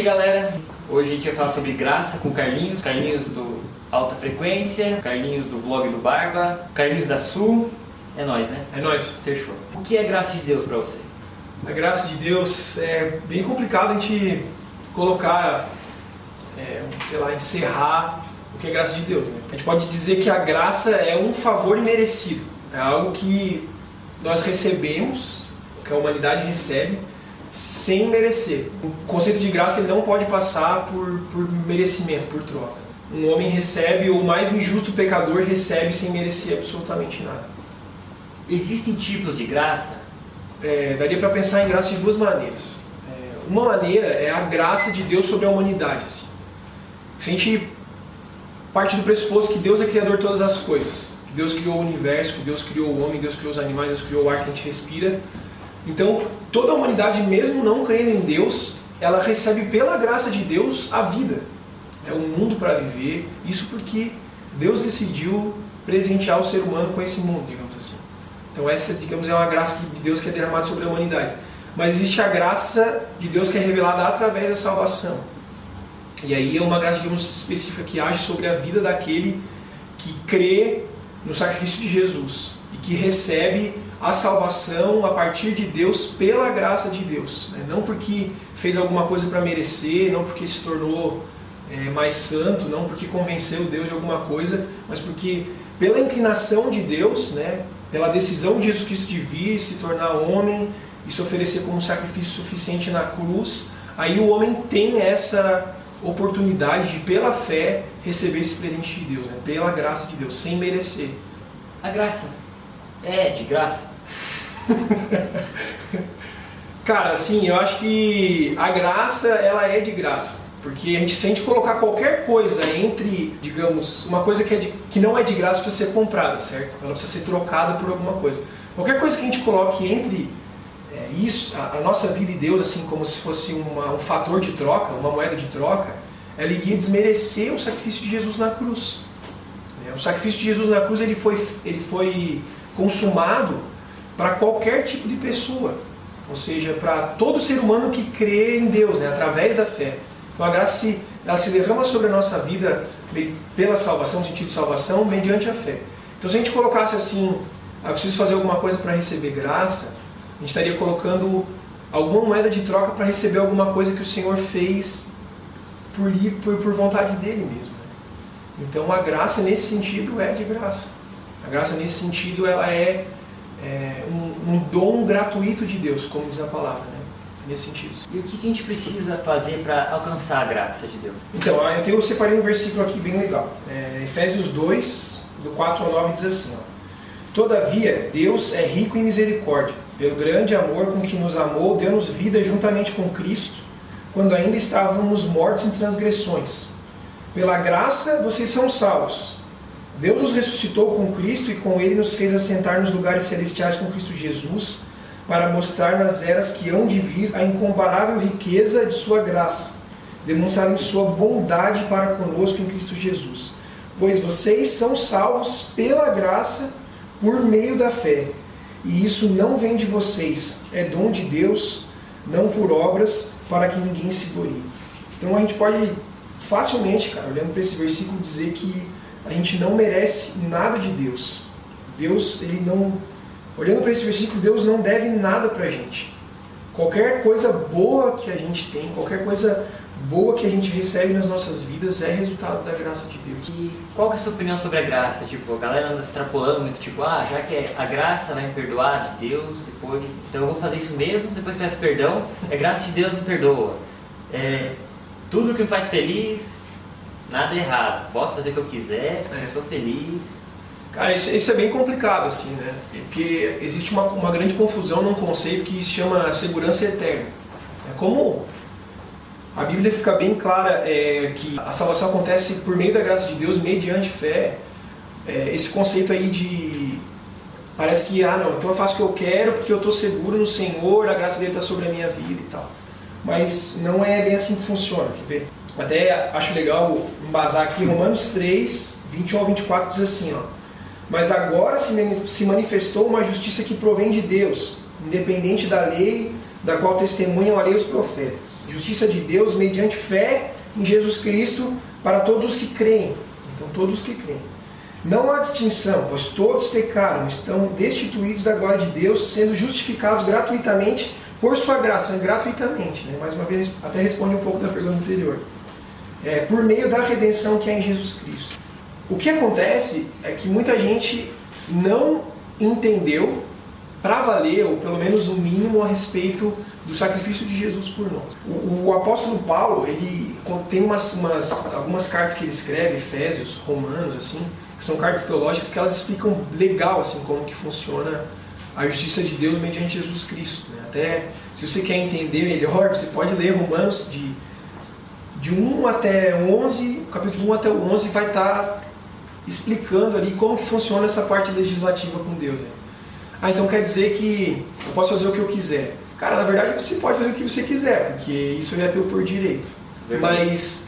galera, hoje a gente vai falar sobre graça com o Carlinhos do Alta Frequência, Carlinhos do Vlog do Barba, Carlinhos da Sul. É nóis, né? É nóis. Fechou. O que é graça de Deus pra você? A graça de Deus é bem complicado a gente colocar, encerrar o que é graça de Deus, né? A gente pode dizer que a graça é um favor imerecido, é algo que nós recebemos, que a humanidade recebe, sem merecer. O conceito de graça ele não pode passar por merecimento, por troca. Um homem recebe, ou o mais injusto pecador recebe sem merecer absolutamente nada. Existem tipos de graça? Daria para pensar em graça de duas maneiras. Uma maneira é a graça de Deus sobre a humanidade. Assim. Se a gente parte do pressuposto que Deus é criador de todas as coisas, que Deus criou o universo, que Deus criou o homem, Deus criou os animais, Deus criou o ar que a gente respira. Então, toda a humanidade, mesmo não crendo em Deus, ela recebe pela graça de Deus a vida. É um mundo para viver, isso porque Deus decidiu presentear o ser humano com esse mundo, digamos assim. Então essa, digamos, é uma graça de Deus que é derramada sobre a humanidade. Mas existe a graça de Deus que é revelada através da salvação. E aí é uma graça, digamos, específica que age sobre a vida daquele que crê no sacrifício de Jesus e que recebe a salvação a partir de Deus pela graça de Deus. Não porque fez alguma coisa para merecer, não porque se tornou mais santo, não porque convenceu Deus de alguma coisa, mas porque pela inclinação de Deus, pela decisão de Jesus Cristo de vir, se tornar homem e se oferecer como um sacrifício suficiente na cruz, aí o homem tem essa oportunidade de, pela fé, receber esse presente de Deus, pela graça de Deus, sem merecer. A graça é de graça? Cara, assim, eu acho que a graça, ela é de graça. Porque se a gente colocar qualquer coisa entre, digamos, uma coisa que não é de graça precisa ser comprada, certo? Ela precisa ser trocada por alguma coisa. Qualquer coisa que a gente coloque entre isso, a nossa vida e Deus, assim, como se fosse um fator de troca, uma moeda de troca, ela iria desmerecer o sacrifício de Jesus na cruz. O sacrifício de Jesus na cruz ele foi consumado para qualquer tipo de pessoa, ou seja, para todo ser humano que crê em Deus, através da fé. Então a graça ela se derrama sobre a nossa vida pela salvação, no sentido de salvação, mediante a fé. Então se a gente colocasse assim, eu preciso fazer alguma coisa para receber graça, a gente estaria colocando alguma moeda de troca para receber alguma coisa que o Senhor fez por vontade dele mesmo. Então a graça nesse sentido é de graça. A graça nesse sentido ela é um dom gratuito de Deus, como diz a palavra, nesse sentido. E o que a gente precisa fazer para alcançar a graça de Deus? Então, eu separei um versículo aqui bem legal. Efésios 2, do 4 ao 9, diz assim: Todavia, Deus é rico em misericórdia, pelo grande amor com que nos amou, deu-nos vida juntamente com Cristo, quando ainda estávamos mortos em transgressões. Pela graça, vocês são salvos. Deus nos ressuscitou com Cristo e com Ele nos fez assentar nos lugares celestiais com Cristo Jesus, para mostrar nas eras que hão de vir a incomparável riqueza de sua graça, demonstrada em sua bondade para conosco em Cristo Jesus. Pois vocês são salvos pela graça por meio da fé. E isso não vem de vocês, é dom de Deus, não por obras, para que ninguém se glorie. Então a gente pode facilmente, olhando para esse versículo, dizer que a gente não merece nada de Deus. Deus, ele não... Olhando para esse versículo, Deus não deve nada para a gente. Qualquer coisa boa que a gente tem, qualquer coisa boa que a gente recebe nas nossas vidas é resultado da graça de Deus. E qual que é a sua opinião sobre a graça? A galera anda extrapolando muito, já que a graça vai me perdoar de Deus, depois, então eu vou fazer isso mesmo, depois peço perdão, é graça de Deus me perdoa. Tudo que me faz feliz, nada é errado. Posso fazer o que eu quiser, porque eu sou feliz. Cara, isso é bem complicado, assim, Porque existe uma grande confusão num conceito que se chama segurança eterna. Como a Bíblia fica bem clara que a salvação acontece por meio da graça de Deus, mediante fé, esse conceito aí de... Parece que, então eu faço o que eu quero porque eu estou seguro no Senhor, a graça dele está sobre a minha vida e tal. Mas não é bem assim que funciona, quer ver? Até acho legal embasar aqui, Romanos 3, 21 ao 24 diz assim, Mas agora se manifestou uma justiça que provém de Deus, independente da lei, da qual testemunham a lei e os profetas. Justiça de Deus mediante fé em Jesus Cristo para todos os que creem. Então, todos os que creem. Não há distinção, pois todos pecaram, estão destituídos da glória de Deus, sendo justificados gratuitamente por sua graça. Então, gratuitamente, né? Mais uma vez, até responde um pouco da pergunta anterior. Por meio da redenção que é em Jesus Cristo. O que acontece é que muita gente não entendeu para valer, ou pelo menos o mínimo, a respeito do sacrifício de Jesus por nós. O apóstolo Paulo, ele tem algumas cartas que ele escreve, Efésios, Romanos, assim, que são cartas teológicas que elas explicam legal assim, como que funciona a justiça de Deus mediante Jesus Cristo. Né? Até, se você quer entender melhor, você pode ler Romanos de 1 até 11, capítulo 1 até o 11, vai estar explicando ali como que funciona essa parte legislativa com Deus. Né? Então quer dizer que eu posso fazer o que eu quiser. Cara, na verdade você pode fazer o que você quiser, porque isso é teu por direito. Mas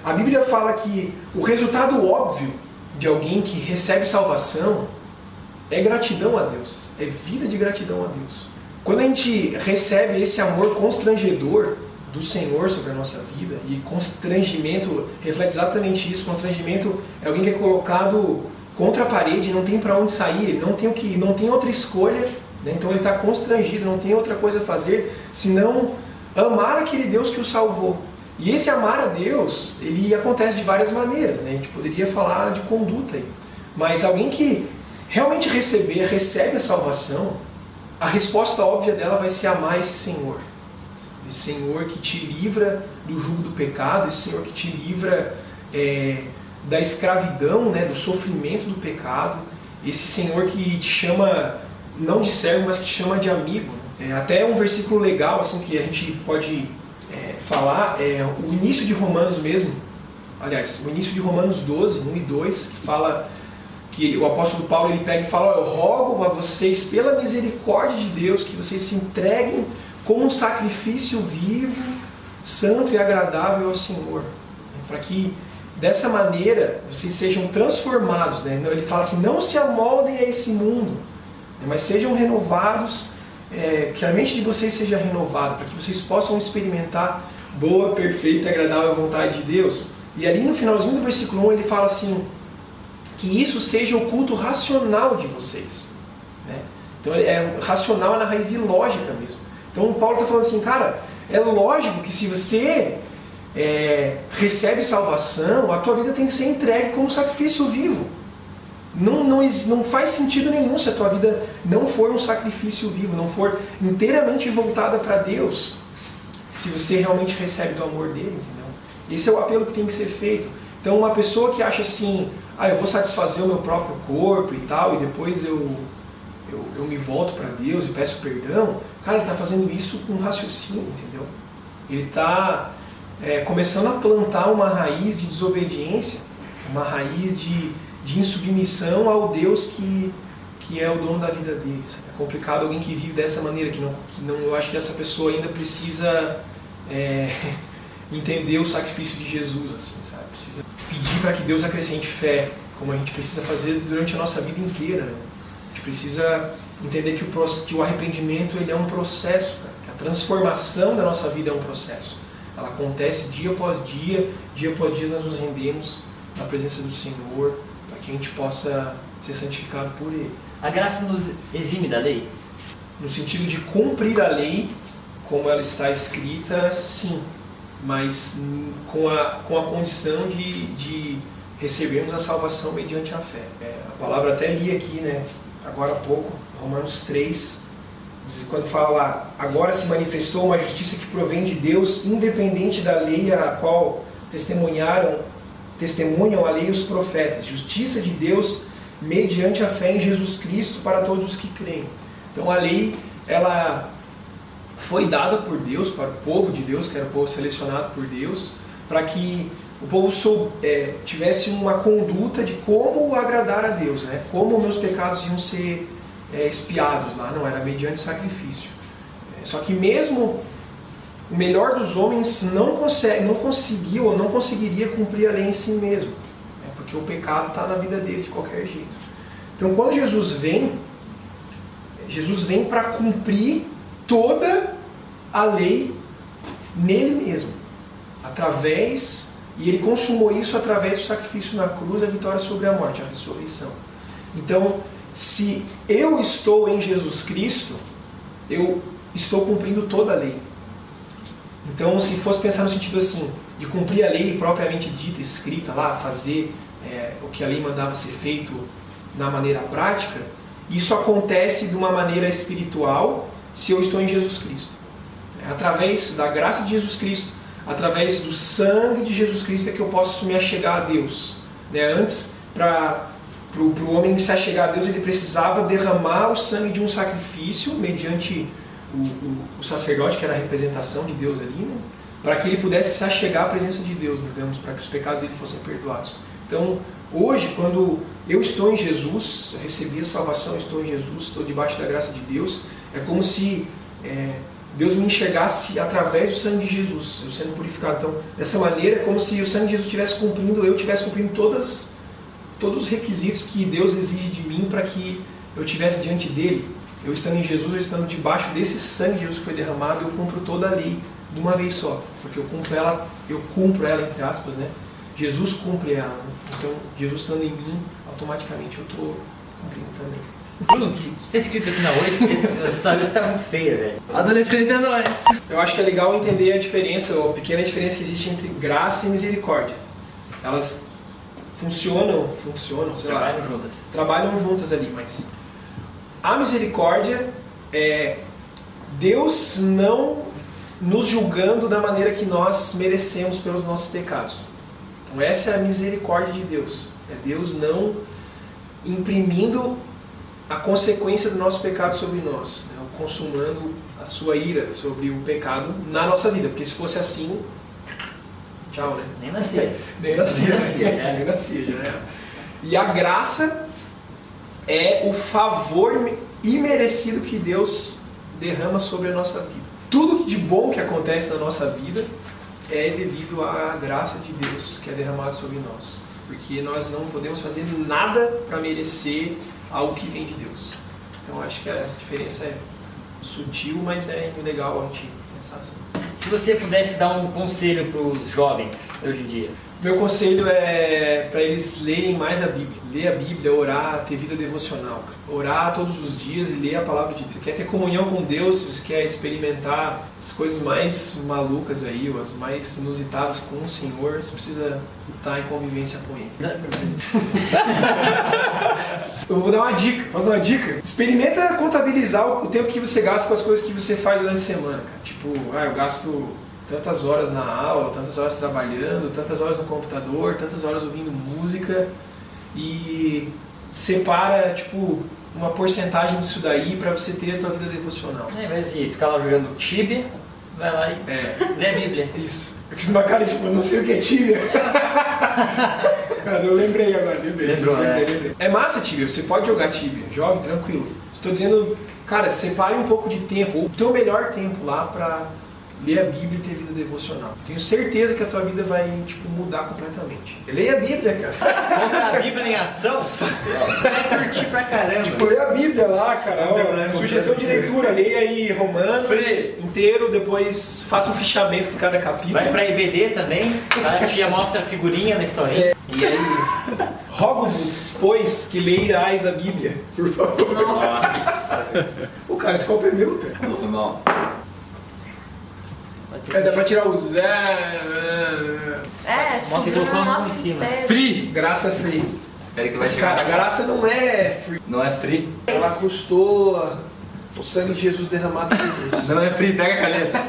a Bíblia fala que o resultado óbvio de alguém que recebe salvação é gratidão a Deus, é vida de gratidão a Deus. Quando a gente recebe esse amor constrangedor do Senhor sobre a nossa vida, e constrangimento reflete exatamente isso, constrangimento é alguém que é colocado contra a parede, não tem para onde sair, não tem outra escolha, né? Então ele está constrangido, não tem outra coisa a fazer, senão amar aquele Deus que o salvou. E esse amar a Deus, ele acontece de várias maneiras, né? A gente poderia falar de conduta aí. Mas alguém que realmente recebe a salvação, a resposta óbvia dela vai ser amar esse Senhor. Esse Senhor que te livra do jugo do pecado, esse Senhor que te livra da escravidão, né, do sofrimento do pecado, esse Senhor que te chama, não de servo, mas que te chama de amigo. Até um versículo legal assim, que a gente pode falar, o início de Romanos mesmo, aliás, o início de Romanos 12, 1 e 2, que fala que o apóstolo Paulo ele pega e fala: eu rogo a vocês, pela misericórdia de Deus, que vocês se entreguem como um sacrifício vivo, santo e agradável ao Senhor, para que dessa maneira vocês sejam transformados, né? Ele fala assim: não se amoldem a esse mundo, né? Mas sejam renovados, que a mente de vocês seja renovada, para que vocês possam experimentar boa, perfeita e agradável vontade de Deus. E ali no finalzinho do versículo 1 ele fala assim: que isso seja o culto racional de vocês, né? Então racional é na raiz de lógica mesmo. Então Paulo está falando assim, cara, é lógico que se você recebe salvação, a tua vida tem que ser entregue como sacrifício vivo. Não faz sentido nenhum se a tua vida não for um sacrifício vivo, não for inteiramente voltada para Deus, se você realmente recebe do amor dele, entendeu? Esse é o apelo que tem que ser feito. Então uma pessoa que acha assim, eu vou satisfazer o meu próprio corpo e tal, e depois eu me volto para Deus e peço perdão, cara, ele está fazendo isso com raciocínio, entendeu? Ele está começando a plantar uma raiz de desobediência, uma raiz de insubmissão ao Deus que é o dono da vida dele. É complicado alguém que vive dessa maneira, eu acho que essa pessoa ainda precisa entender o sacrifício de Jesus, assim, sabe? Precisa pedir para que Deus acrescente fé, como a gente precisa fazer durante a nossa vida inteira, né? A gente precisa entender que o arrependimento ele é um processo, cara, que a transformação da nossa vida é um processo. Ela acontece dia após dia nós nos rendemos na presença do Senhor, para que a gente possa ser santificado por Ele. A graça nos exime da lei? No sentido de cumprir a lei como ela está escrita, sim, mas com a condição de recebermos a salvação mediante a fé. A palavra até li aqui, né, agora há pouco, Romanos 3, quando fala lá, agora se manifestou uma justiça que provém de Deus, independente da lei a qual testemunham a lei e os profetas, justiça de Deus mediante a fé em Jesus Cristo para todos os que creem. Então a lei, ela foi dada por Deus para o povo de Deus, que era o povo selecionado por Deus, para que o povo tivesse uma conduta de como agradar a Deus, né? Como meus pecados iam ser expiados lá, não era mediante sacrifício. Só que mesmo o melhor dos homens não conseguiu ou não conseguiria cumprir a lei em si mesmo, né? Porque o pecado está na vida dele de qualquer jeito. Então quando Jesus vem para cumprir toda a lei nele mesmo, e ele consumou isso através do sacrifício na cruz, a vitória sobre a morte, a ressurreição. Então, se eu estou em Jesus Cristo, eu estou cumprindo toda a lei. Então, se fosse pensar no sentido assim, de cumprir a lei propriamente dita, escrita lá, fazer o que a lei mandava ser feito na maneira prática, isso acontece de uma maneira espiritual se eu estou em Jesus Cristo. Através da graça de Jesus Cristo, através do sangue de Jesus Cristo é que eu posso me achegar a Deus. Antes, para o homem se achegar a Deus, ele precisava derramar o sangue de um sacrifício mediante o sacerdote, que era a representação de Deus ali, para que ele pudesse se achegar à presença de Deus, digamos, para que os pecados dele fossem perdoados. Então, hoje, quando eu estou em Jesus, eu recebi a salvação, eu estou em Jesus, estou debaixo da graça de Deus, é como se Deus me enxergasse através do sangue de Jesus, eu sendo purificado. Então, dessa maneira, é como se o sangue de Jesus estivesse cumprindo, eu estivesse cumprindo todos os requisitos que Deus exige de mim para que eu estivesse diante dele. Eu estando em Jesus, eu estando debaixo desse sangue de Jesus que foi derramado, eu cumpro toda a lei de uma vez só, porque eu cumpro ela entre aspas, Jesus cumpre ela. Então, Jesus estando em mim, automaticamente eu estou cumprindo também. Bruno, o que está escrito aqui na 8? A história está muito feia, velho. Adolescente é nóis. Eu acho que é legal entender a diferença, a pequena diferença que existe entre graça e misericórdia. Elas funcionam, sei lá. Trabalham juntas ali, mas a misericórdia é Deus não nos julgando da maneira que nós merecemos pelos nossos pecados. Então essa é a misericórdia de Deus. É Deus não imprimindo a consequência do nosso pecado sobre nós, consumando a sua ira sobre o pecado na nossa vida. Porque se fosse assim, tchau, né? Nem nascia. Nem nascia, já era. E a graça é o favor imerecido que Deus derrama sobre a nossa vida. Tudo de bom que acontece na nossa vida é devido à graça de Deus que é derramada sobre nós. Porque nós não podemos fazer nada para merecer algo que vem de Deus. Então acho que a diferença é sutil, mas é legal a gente pensar assim. Se você pudesse dar um conselho para os jovens hoje em dia? Meu conselho é para eles lerem mais a Bíblia. Ler a Bíblia, orar, ter vida devocional. Orar todos os dias e ler a palavra de Deus. Você quer ter comunhão com Deus, se você quer experimentar as coisas mais malucas aí, ou as mais inusitadas com o Senhor, você precisa estar em convivência com Ele. Eu vou dar uma dica, posso dar uma dica? Experimenta contabilizar o tempo que você gasta com as coisas que você faz durante a semana, cara. Tipo, eu gasto tantas horas na aula, tantas horas trabalhando, tantas horas no computador, tantas horas ouvindo música, e separa, tipo, uma porcentagem disso daí pra você ter a tua vida devocional. Mas se ficar lá jogando Tibia, vai lá e lê a Bíblia. Isso. Eu fiz uma cara tipo, eu não sei o que é Tibia. Mas eu lembrei agora, lembrei. É massa Tibia, você pode jogar Tibia, jogue tranquilo. Estou dizendo, cara, separe um pouco de tempo, o teu melhor tempo lá pra ler a Bíblia e ter vida devocional. Tenho certeza que a tua vida vai, mudar completamente. Leia a Bíblia, cara. Coloca a Bíblia em ação, vai curtir pra caramba. Leia a Bíblia lá, cara. Sugestão de leitura, leia aí Romanos inteiro, depois faça um fichamento de cada capítulo. Vai pra IBD também, a tia mostra a figurinha da historinha. E aí, rogo-vos, pois, que leiais a Bíblia, por favor. Nossa. Cara, esse copo é meu, cara. Não, foi mal. Dá pra tirar os... Nossa, você colocou a mão em cima. Free! Graça free. Espera que vai chegar. Cara, a graça não é free. Não é free? Ela custou o sangue de Jesus derramado por Deus. Não é free, pega a caneta.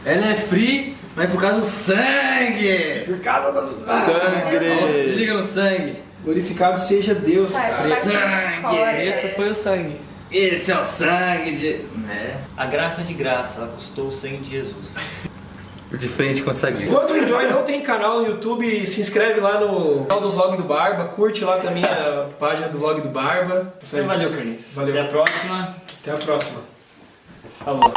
Ela é free, mas por causa do sangue! Por causa do Nossa, se liga no sangue. Glorificado seja Deus. Sangue! Esse foi o sangue. Esse é o sangue de... A graça de graça, ela custou o sangue de Jesus. De frente com o sangue. Enquanto o Enjoy não tem canal no YouTube, se inscreve lá no canal do Vlog do Barba, curte lá também a página do Vlog do Barba. Valeu, Carlinhos. Valeu. Até a próxima. Até a próxima. Falou.